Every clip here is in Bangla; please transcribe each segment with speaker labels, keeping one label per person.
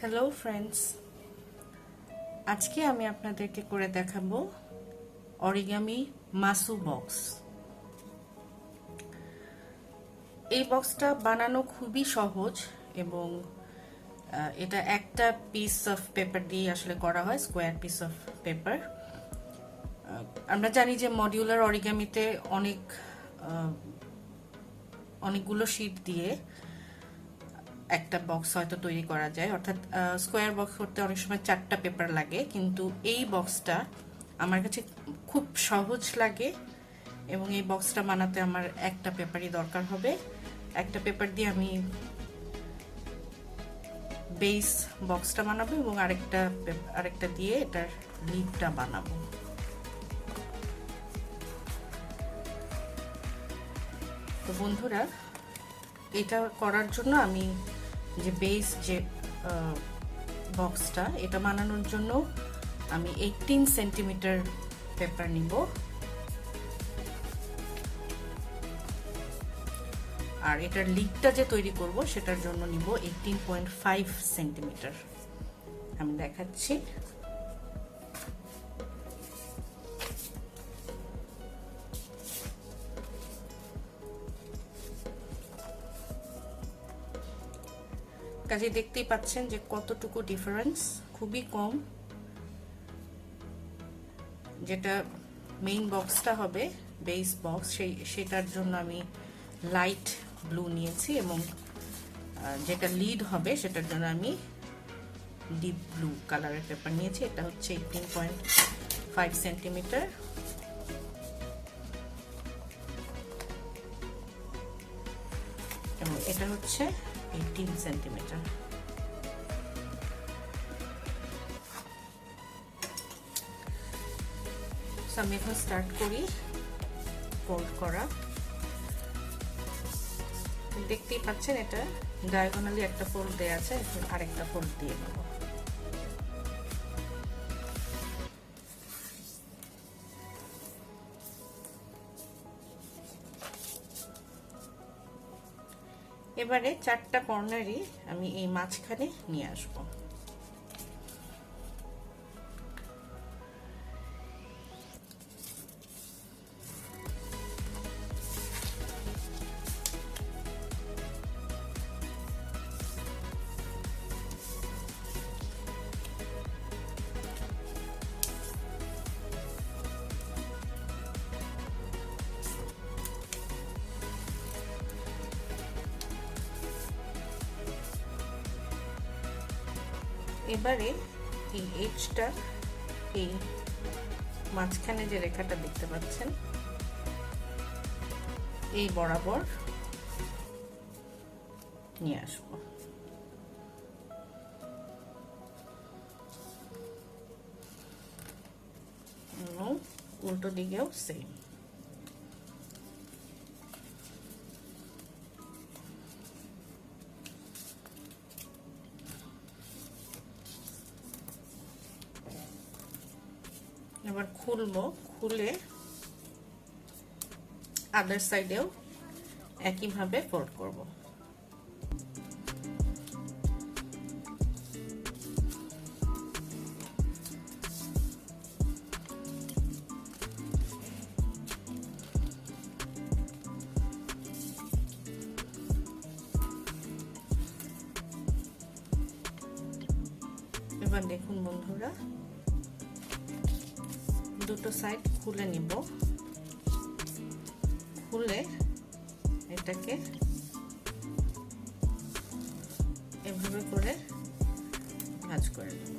Speaker 1: হ্যালো ফ্রেন্ডস, আজকে আমি আপনাদেরকে করে দেখাবো অরিগামি মাসু বক্স। এই বক্সটা বানানো খুবই সহজ এবং এটা একটা পিস অফ পেপার দিয়ে আসলে করা হয়, স্কোয়ার পিস অফ পেপার। আমরা জানি যে মডিউলার অরিগামিতে অনেকগুলো শীট দিয়ে একটা বক্স হয়তো তৈরি করা যায়, অর্থাৎ স্কোয়ার বক্স করতে অনেক সময় 4টা পেপার লাগে, কিন্তু এই বক্সটা আমার কাছে খুব সহজ লাগে এবং এই বক্সটা বানাতে আমার একটা পেপারই দরকার হবে। একটা পেপার দিয়ে আমি বেস বক্সটা বানাবো এবং আরেকটা দিয়ে এটার লিডটা বানাবো। তো বন্ধুরা, এটা করার জন্য আমি যে বেস যে বক্সটা এটা বানানোর জন্য আমি 18 সেন্টিমিটার পেপার নিব, আর এটার লিডটা যে তৈরি করব সেটার জন্য নিব 18.5 সেন্টিমিটার। আমি দেখাচ্ছি। কাজে দেখতেই পাচ্ছেন যে কতটুকু ডিফারেন্স, খুবই কম। যেটা মেইন বক্সটা হবে বেস বক্স, সেটার জন্য আমি লাইট ব্লু নিয়েছি এবং যেটা লিড হবে সেটার জন্য আমি ডিপ ব্লু কালারের পেপার নিয়েছি। এটা হচ্ছে 18.5 সেন্টিমিটার এবং এটা হচ্ছে 18 সেন্টিমিটার। আমি এখন স্টার্ট করি ফোল্ড করা। দেখতেই পাচ্ছেন এটা ডায়াগোনালি একটা ফোল্ড দেয়া আছে, এখন আরেকটা ফোল্ড দিয়ে নেব। এবারে 4টা কর্নারই আমি এই মাঝখানে নিয়ে আসবো। এবারে এই এজটা, এই মাঝখানে যে রেখাটা দেখতে পাচ্ছেন এই বরাবর নিয়ে আসবো। উল্টো দিকেও সেম। এবার খুলবো, খুলে আদার সাইডেও একইভাবে ফোল্ড করব। এবার দেখুন বন্ধুরা, দুটো সাইড খুলে নিব, খুলে এটাকে এভাবে করে ভাঁজ করে নেব।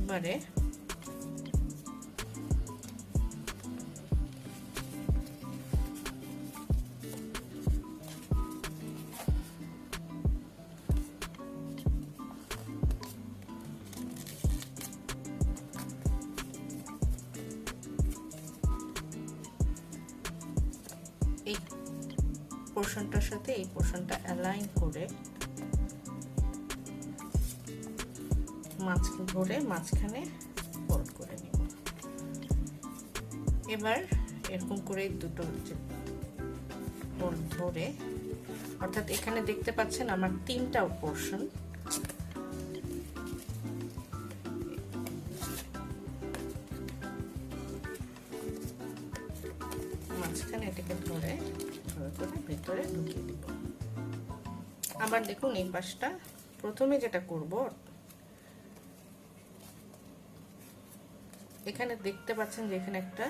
Speaker 1: এবারে এই পোর্শনটার সাথে এই পোর্শনটা অ্যালাইন করে মাঝখানে ফোল্ড করে নিব। এবার এরকম করে দুটো ফোল্ড ধরে অর্থাৎ এখানে দেখতে পাচ্ছেন আমার 3টা পোর্শন। মাঝখানে এটাকে ধরে ভিতরে ঢুকিয়ে দিব। আবার দেখুন এই পাশটা প্রথমে যেটা করব, এখানে দেখতে পাচ্ছেন যে এখানে একটা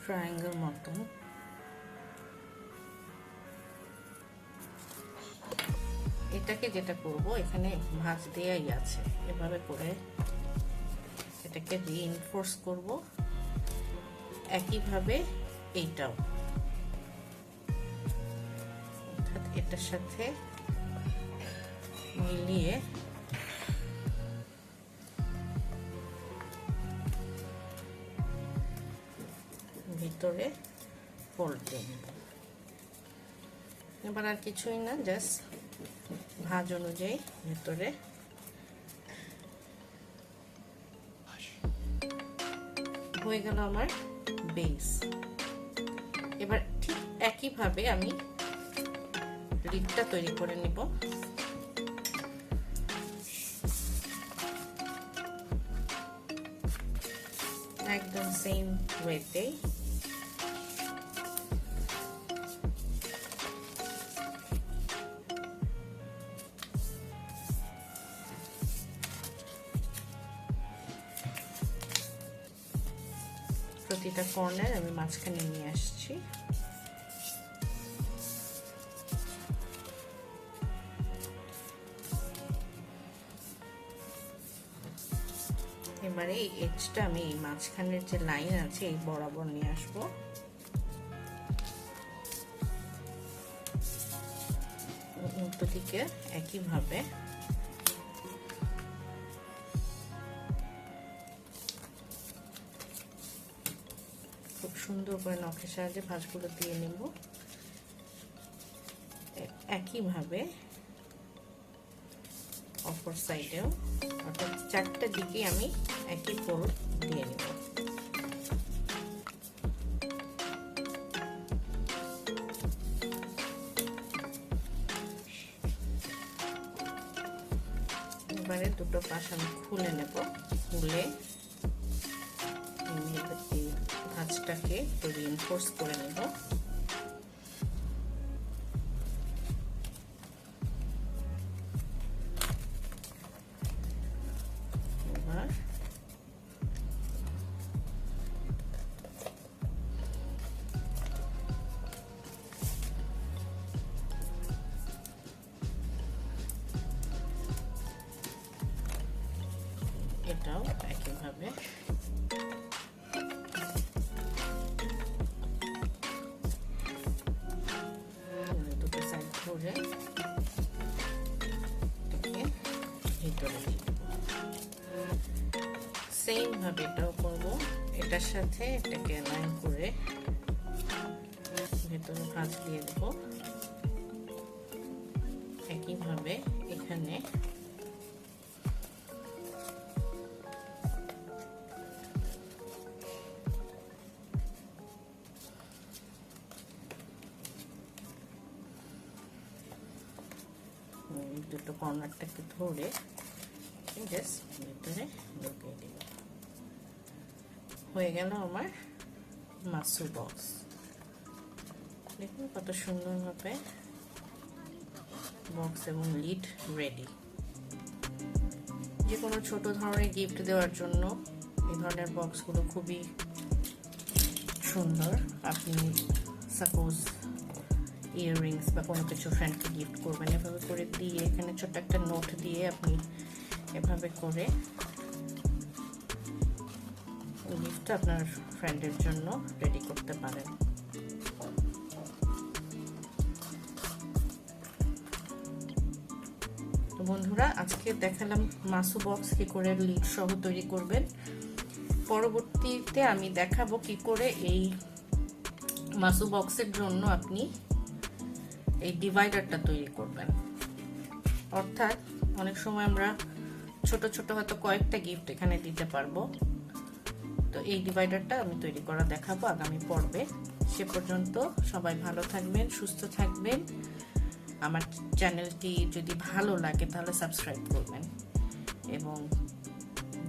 Speaker 1: ট্রায়াঙ্গেল মতন, এটাকে যেটা করব এখানে ভাঁজ দেয়াই আছে, এভাবে করে এটাকে রিইনফোর্স করব। একইভাবে এইটাও এটার সাথে মিলিয়ে ভিতরে ফোল্ড দিয়ে নেব। এবার আর কিছুই না, জাস্ট ভাঁজ অনুযায়ী ভিতরে হয়ে গেল আমার বেস। এবার ঠিক একইভাবে আমি লিডটা তৈরি করে নিব। একদম সেম ওয়েতে প্রতিটা কর্নার আমি মাঝখানে নিয়ে আসছি। এবারে এই এজটা আমি এই মাঝখানের যে লাইন আছে এই বরাবর নিয়ে আসবো। উল্টো দিকে একইভাবে খুব সুন্দর করে নখের সাহায্যে ভাঁজগুলো দিয়ে নেব। একইভাবে অপর সাইডেও, অর্থাৎ 4টা দিকে আমি একই ফোল্ড দিয়ে নেব। এবারে দুটো পাশ আমি খুলে নেব। খুলে ভাঁজটাকে রিইনফোর্স করে নেব। এটাও একইভাবে দুটো সাইড ধরে ভিতরে সেম ভাবে এটাও করব। এটার সাথে এটাকে অ্যালাইন করে ভেতরে ভাঁজ দিয়ে দেব। একইভাবে এখানে দুটো কর্নারটাকে ধরে জাস্ট ভিতরে ঢুকিয়ে দিব। হয়ে গেল আমার মাসু বক্স। দেখুন কত সুন্দরভাবে বক্স এবং লিড রেডি। যে কোনো ছোট ধরনের গিফট দেওয়ার জন্য এই ধরনের বক্সগুলো খুবই সুন্দর। আপনি সাপোজ ইয়াররিংস বা কোনো কিছু ফ্রেন্ডকে গিফট করবেন, এভাবে করে দিয়ে এখানে ছোট্ট একটা নোট দিয়ে আপনি এভাবে করে গিফট আপনার ফ্রেন্ডের জন্য রেডি করতে পারেন। তো বন্ধুরা, আজকে দেখালাম মাসু বক্স কি করে লিড সহ তৈরি করবেন। পরবর্তীতে আমি দেখাবো কি করে এই মাসু বক্সের জন্য আপনি এই ডিভাইডারটা তৈরি করবেন। অর্থাৎ অনেক সময় আমরা ছোট ছোট হয়তো কয়েকটা গিফট এখানে দিতে পারবো। তো এই ডিভাইডারটা আমি তৈরি করা দেখাবো আগামী পর্বে। সে পর্যন্ত সবাই ভালো থাকবেন, সুস্থ থাকবেন। আমার চ্যানেলটি যদি ভালো লাগে তাহলে সাবস্ক্রাইব করবেন এবং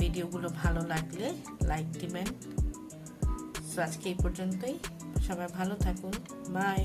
Speaker 1: ভিডিওগুলো ভালো লাগলে লাইক দিবেন। তো আজকে এই পর্যন্তই, সবাই ভালো থাকুন, বাই।